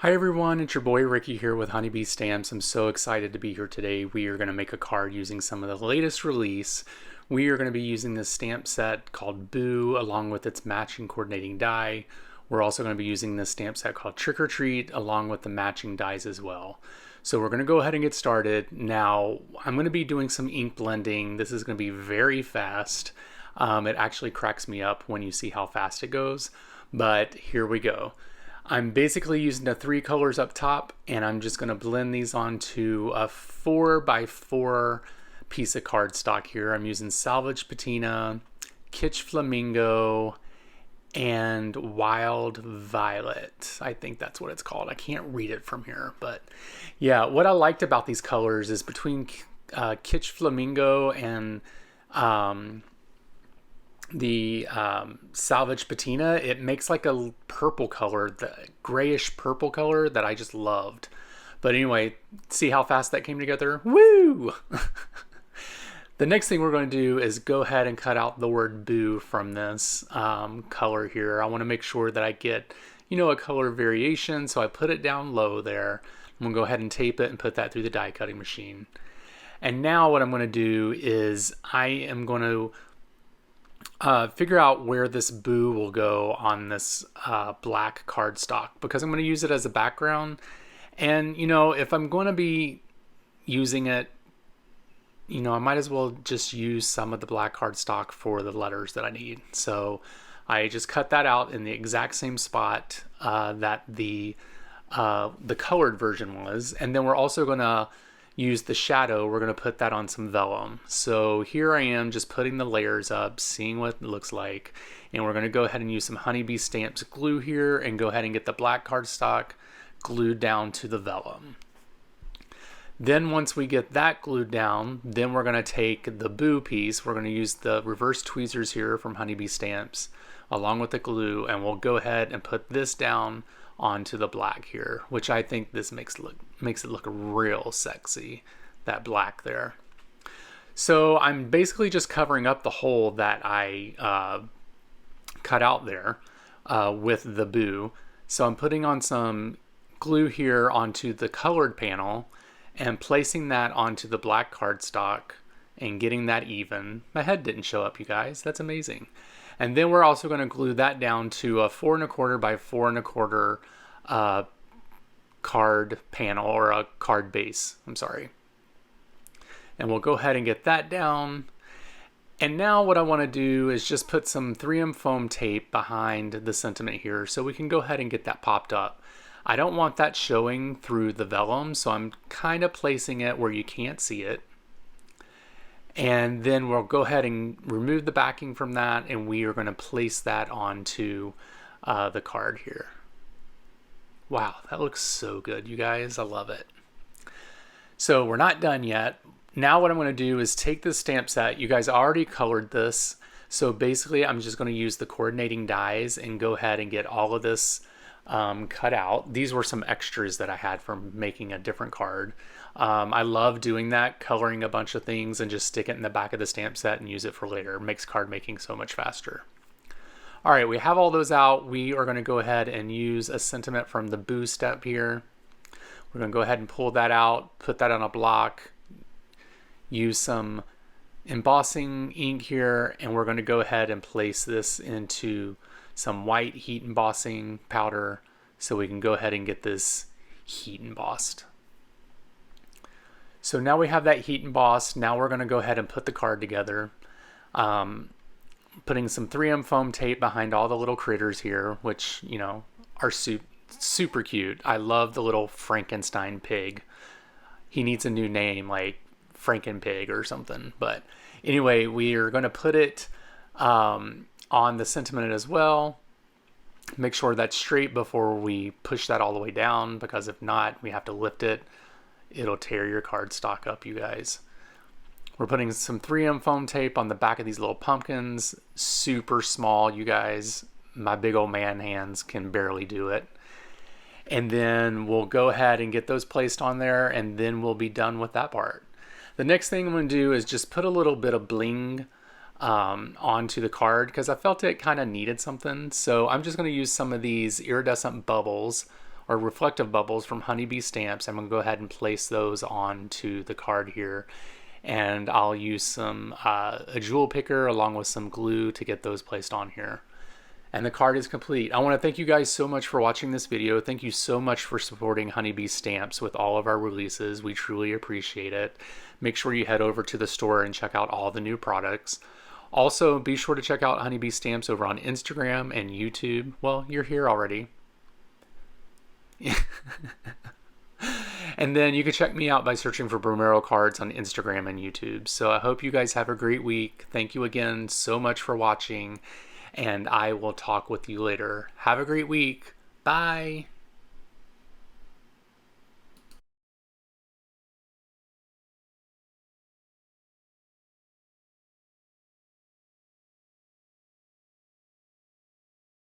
Hi everyone, it's your boy Ricky here with Honeybee Stamps. I'm so excited to be here today. We are going to make a card using some of the latest release. We are going to be using this stamp set called Boo along with its matching coordinating die. We're also going to be using this stamp set called Trick or Treat along with the matching dies as well. So we're going to go ahead and get started. Now I'm going to be doing some ink blending. This is going to be very fast. It actually cracks me up when you see how fast it goes, but here we go. I'm basically using the three colors up top, and I'm just going to blend these onto a 4x4 piece of cardstock here. I'm using Salvage Patina, Kitsch Flamingo, and Wild Violet. I think that's what it's called. I can't read it from here, but yeah, what I liked about these colors is between Kitsch Flamingo and the Salvage Patina, it makes like a purple color, the grayish purple color that I just loved. But anyway, see how fast that came together? Woo! The next thing we're going to do is go ahead and cut out the word Boo from this color here. I want to make sure that I get, a color variation, so I put it down low there. I'm going to go ahead and tape it and put that through the die cutting machine. And now what I'm going to do is I am going to figure out where this Boo will go on this black cardstock, because I'm going to use it as a background. And if I'm going to be using it, I might as well just use some of the black cardstock for the letters that I need. So I just cut that out in the exact same spot that the colored version was. And then we're also going to use the shadow. We're going to put that on some vellum. So here I am just putting the layers up, seeing what it looks like. And we're going to go ahead and use some Honeybee Stamps glue here and go ahead and get the black cardstock glued down to the vellum. Then once we get that glued down, then we're going to take the Boo piece. We're going to use the reverse tweezers here from Honeybee Stamps along with the glue, and we'll go ahead and put this down onto the black here, which I think this makes it look real sexy, that black there. So I'm basically just covering up the hole that I cut out there with the Boo. So I'm putting on some glue here onto the colored panel and placing that onto the black cardstock and getting that even. My head didn't show up, you guys. That's amazing. And then we're also going to glue that down to a 4 1/4 by 4 1/4 card panel, or a card base. I'm sorry. And we'll go ahead and get that down. And now what I want to do is just put some 3M foam tape behind the sentiment here so we can go ahead and get that popped up. I don't want that showing through the vellum, so I'm kind of placing it where you can't see it. And then we'll go ahead and remove the backing from that, and we are going to place that onto the card here. Wow, that looks so good, you guys. I love it. So we're not done yet. Now what I'm going to do is take this stamp set. You guys already colored this. So basically I'm just going to use the coordinating dies and go ahead and get all of this cut out. These were some extras that I had from making a different card. I love doing that, coloring a bunch of things and just stick it in the back of the stamp set and use it for later. It makes card making so much faster. All right, we have all those out. We are going to go ahead and use a sentiment from the Boo step here. We're going to go ahead and pull that out, put that on a block, use some embossing ink here, and we're going to go ahead and place this into some white heat embossing powder so we can go ahead and get this heat embossed. So now we have that heat embossed. Now we're going to go ahead and put the card together. Putting some 3M foam tape behind all the little critters here, which, are super cute. I love the little Frankenstein pig. He needs a new name, like Frankenpig or something. But anyway, we are going to put it on the sentiment as well. Make sure that's straight before we push that all the way down, because if not, we have to lift it. It'll tear your cardstock up, you guys. We're putting some 3M foam tape on the back of these little pumpkins. Super small, you guys. My big old man hands can barely do it. And then we'll go ahead and get those placed on there, and then we'll be done with that part. The next thing I'm going to do is just put a little bit of bling onto the card because I felt it kind of needed something. So I'm just going to use some of these iridescent bubbles or reflective bubbles from Honeybee Stamps. I'm going to go ahead and place those onto the card here. And I'll use some a jewel picker along with some glue to get those placed on here. And the card is complete. I want to thank you guys so much for watching this video. Thank you so much for supporting Honeybee Stamps with all of our releases. We truly appreciate it. Make sure you head over to the store and check out all the new products. Also, be sure to check out Honeybee Stamps over on Instagram and YouTube. Well, you're here already. And then you can check me out by searching for Bromero Cards on Instagram and YouTube. So I hope you guys have a great week. Thank you again so much for watching. And I will talk with you later. Have a great week. Bye.